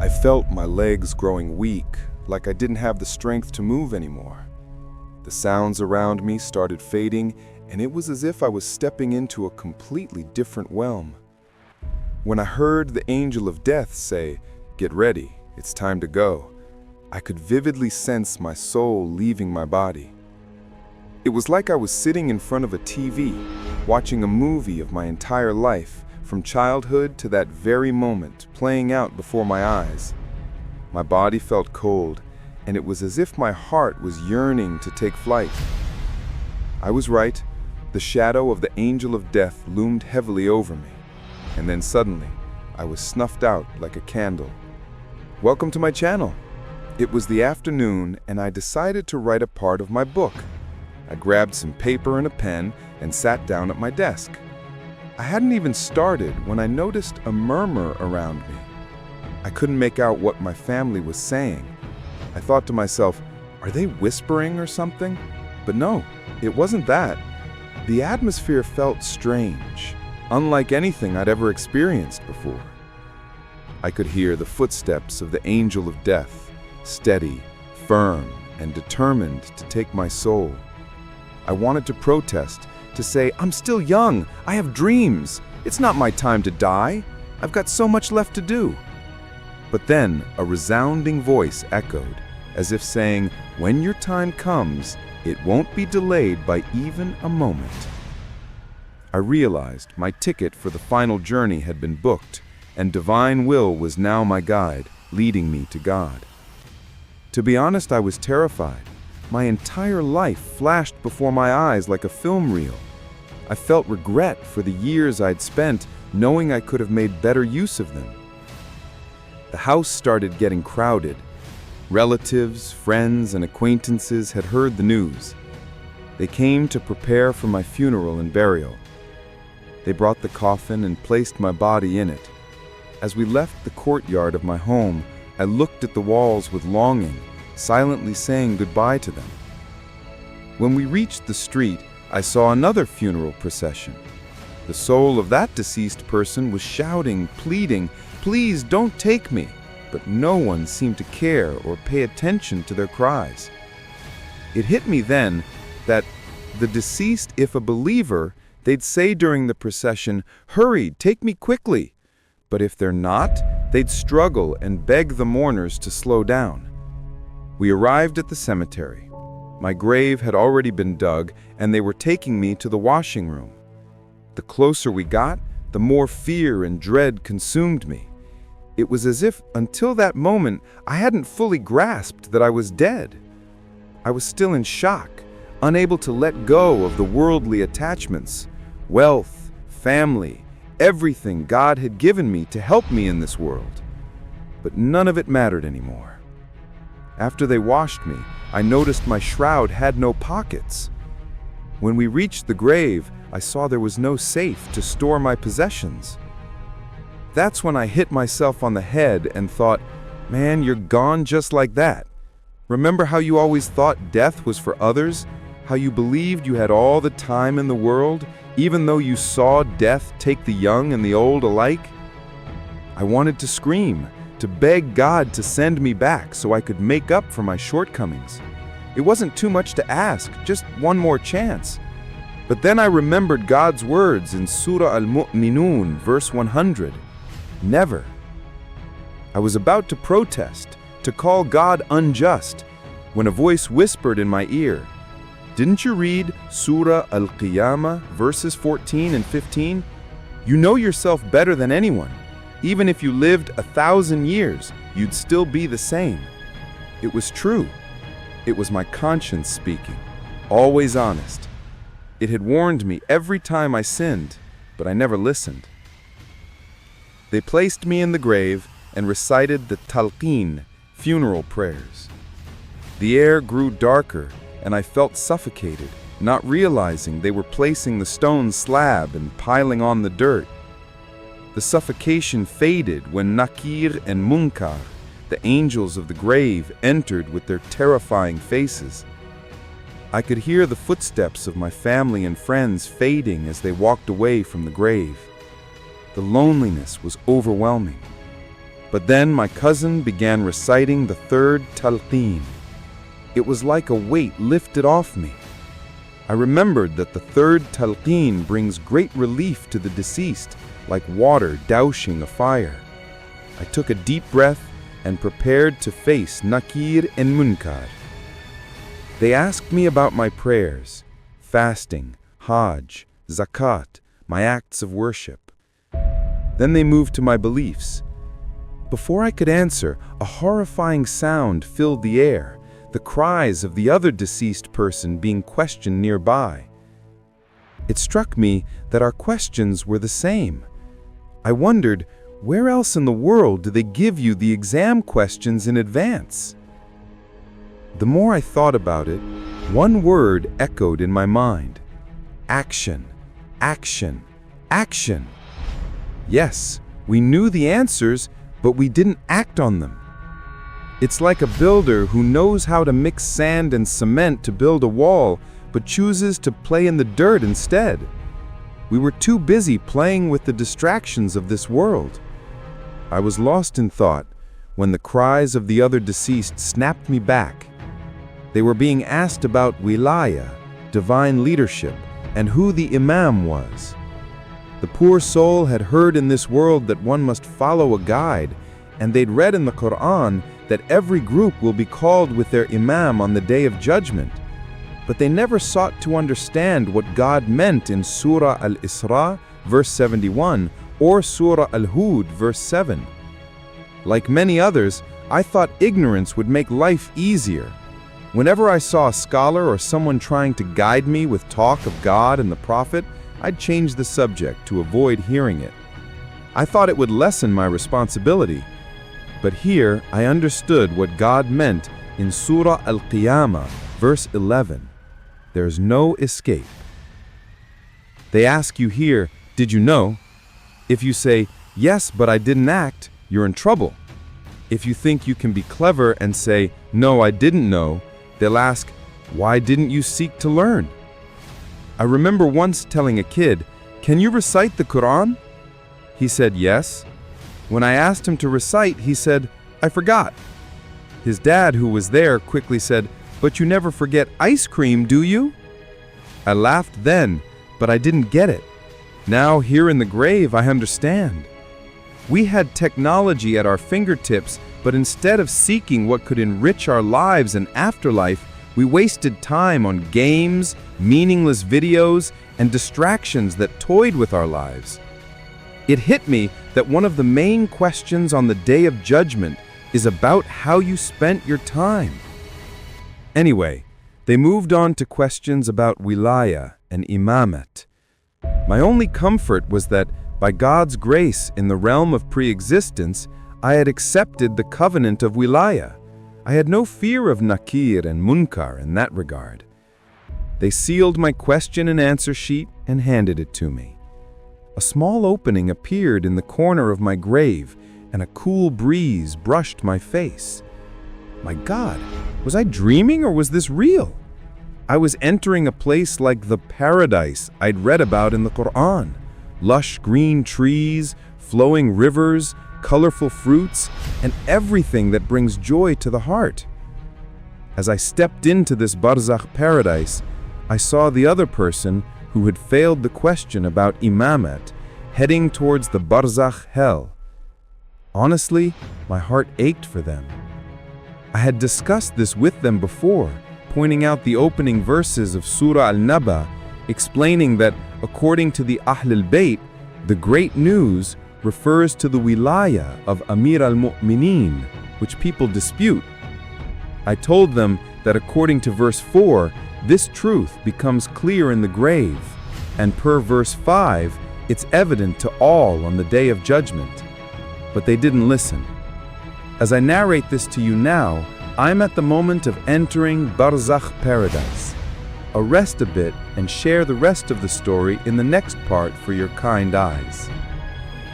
I felt my legs growing weak, like I didn't have the strength to move anymore. The sounds around me started fading, and it was as if I was stepping into a completely different realm. When I heard the angel of death say, "Get ready, it's time to go," I could vividly sense my soul leaving my body. It was like I was sitting in front of a TV, watching a movie of my entire life, from childhood to that very moment, playing out before my eyes. My body felt cold, and it was as if my heart was yearning to take flight. I was right. The shadow of the angel of death loomed heavily over me, and then suddenly, I was snuffed out like a candle. Welcome to my channel. It was the afternoon, and I decided to write a part of my book. I grabbed some paper and a pen and sat down at my desk. I hadn't even started when I noticed a murmur around me. I couldn't make out what my family was saying. I thought to myself, are they whispering or something? But no, it wasn't that. The atmosphere felt strange, unlike anything I'd ever experienced before. I could hear the footsteps of the angel of death, steady, firm, and determined to take my soul. I wanted to protest, to say, I'm still young, I have dreams, it's not my time to die, I've got so much left to do. But then a resounding voice echoed, as if saying, when your time comes, it won't be delayed by even a moment. I realized my ticket for the final journey had been booked, and divine will was now my guide, leading me to God. To be honest, I was terrified. My entire life flashed before my eyes like a film reel. I felt regret for the years I'd spent knowing I could have made better use of them. The house started getting crowded. Relatives, friends, and acquaintances had heard the news. They came to prepare for my funeral and burial. They brought the coffin and placed my body in it. As we left the courtyard of my home, I looked at the walls with longing, silently saying goodbye to them. When we reached the street, I saw another funeral procession. The soul of that deceased person was shouting, pleading, "Please don't take me," but no one seemed to care or pay attention to their cries. It hit me then that the deceased, if a believer, they'd say during the procession, "Hurry, take me quickly." But if they're not, they'd struggle and beg the mourners to slow down. We arrived at the cemetery. My grave had already been dug, and they were taking me to the washing room. The closer we got, the more fear and dread consumed me. It was as if, until that moment, I hadn't fully grasped that I was dead. I was still in shock, unable to let go of the worldly attachments, wealth, family, everything God had given me to help me in this world. But none of it mattered anymore. After they washed me, I noticed my shroud had no pockets. When we reached the grave, I saw there was no safe to store my possessions. That's when I hit myself on the head and thought, man, you're gone just like that. Remember how you always thought death was for others? How you believed you had all the time in the world, even though you saw death take the young and the old alike? I wanted to scream, to beg God to send me back so I could make up for my shortcomings. It wasn't too much to ask, just one more chance. But then I remembered God's words in Surah al-Muminin, verse 100. Never. I was about to protest, to call God unjust, when a voice whispered in my ear, "Didn't you read Surah Al-Qiyamah, verses 14 and 15? You know yourself better than anyone. Even if you lived 1,000 years, you'd still be the same." It was true. It was my conscience speaking, always honest. It had warned me every time I sinned, but I never listened. They placed me in the grave and recited the talqeen, funeral prayers. The air grew darker, and I felt suffocated, not realizing they were placing the stone slab and piling on the dirt. The suffocation faded when Nakir and Munkar, the angels of the grave, entered with their terrifying faces. I could hear the footsteps of my family and friends fading as they walked away from the grave. The loneliness was overwhelming. But then my cousin began reciting the third talqeen. It was like a weight lifted off me. I remembered that the third talqeen brings great relief to the deceased, like water dousing a fire. I took a deep breath and prepared to face Nakir and Munkar. They asked me about my prayers, fasting, Hajj, zakat, my acts of worship. Then they moved to my beliefs. Before I could answer, a horrifying sound filled the air, the cries of the other deceased person being questioned nearby. It struck me that our questions were the same. I wondered, where else in the world do they give you the exam questions in advance? The more I thought about it, one word echoed in my mind. Action, action, action. Yes, we knew the answers, but we didn't act on them. It's like a builder who knows how to mix sand and cement to build a wall, but chooses to play in the dirt instead. We were too busy playing with the distractions of this world. I was lost in thought when the cries of the other deceased snapped me back. They were being asked about Wilayah, divine leadership, and who the Imam was. The poor soul had heard in this world that one must follow a guide, and they'd read in the Quran that every group will be called with their Imam on the Day of Judgment. But they never sought to understand what God meant in Surah Al-Isra, verse 71, or Surah Al-Hud, verse 7. Like many others, I thought ignorance would make life easier. Whenever I saw a scholar or someone trying to guide me with talk of God and the Prophet, I'd change the subject to avoid hearing it. I thought it would lessen my responsibility. But here I understood what God meant in Surah Al-Qiyamah, verse 11. There's no escape. They ask you here, did you know? If you say, yes, but I didn't act, you're in trouble. If you think you can be clever and say, no, I didn't know, they'll ask, why didn't you seek to learn? I remember once telling a kid, can you recite the Quran? He said yes. When I asked him to recite, he said, I forgot. His dad, who was there, quickly said, but you never forget ice cream, do you? I laughed then, but I didn't get it. Now, here in the grave, I understand. We had technology at our fingertips, but instead of seeking what could enrich our lives and afterlife, we wasted time on games, meaningless videos, and distractions that toyed with our lives. It hit me that one of the main questions on the Day of Judgment is about how you spent your time. Anyway, they moved on to questions about Wilayah and Imamat. My only comfort was that, by God's grace in the realm of pre-existence, I had accepted the covenant of Wilayah. I had no fear of Nakir and Munkar in that regard. They sealed my question and answer sheet and handed it to me. A small opening appeared in the corner of my grave, and a cool breeze brushed my face. My God, was I dreaming or was this real? I was entering a place like the paradise I'd read about in the Quran. Lush green trees, flowing rivers, colorful fruits, and everything that brings joy to the heart. As I stepped into this Barzakh paradise, I saw the other person who had failed the question about Imamat, heading towards the Barzakh hell. Honestly, my heart ached for them. I had discussed this with them before, pointing out the opening verses of Surah An-Naba, explaining that according to the al-Bayt, the great news refers to the Wilayah of Amir al-Muminin, which people dispute. I told them that according to verse 4, this truth becomes clear in the grave, and per verse 5, it's evident to all on the Day of Judgment. But they didn't listen. As I narrate this to you now, I'm at the moment of entering Barzakh paradise. Rest a bit and share the rest of the story in the next part for your kind eyes.